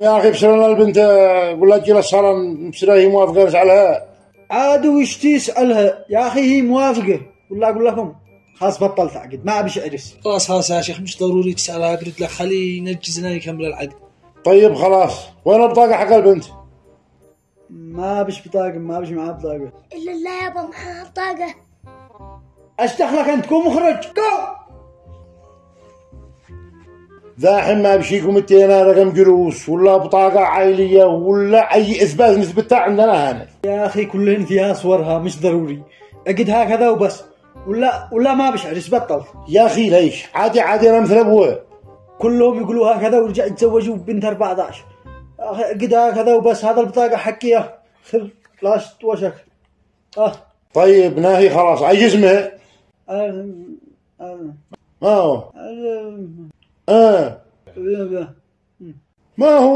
يا اخي بشر لنا البنت، قول لها تجي للصالة مبشرة هي موافقة عليها. عاد وش تسألها يا اخي؟ هي موافقة ولا اقول لكم خلاص بطلت عقد ما ابيش عرس. خلاص يا شيخ مش ضروري تسألها، قلت لك خليه ينجزنا يكمل العقد. طيب خلاص، وين البطاقة حق البنت؟ ما بش بطاقة، ما بش معاه بطاقة. إلا لا يابا معها بطاقة. ايش دخلك انت؟ قوم اخرج قوم. ذاحين ما بشيكم انتينا رقم جلوس ولا بطاقة عائلية ولا أي إثبات نثبتها عندنا هنا. يا أخي كلهن فيها صورها مش ضروري، أقد هكذا وبس. ولا ما بش عرس بطل. يا أخي ليش؟ عادي أنا مثل أبوه. كلهم يقولوا هكذا ورجع يتزوجوا بنت 14. أقد هكذا وبس، هذا البطاقة حقية. خل لا وشك. طيب ناهي خلاص، أي اسمها؟ ما هو؟ ما هو؟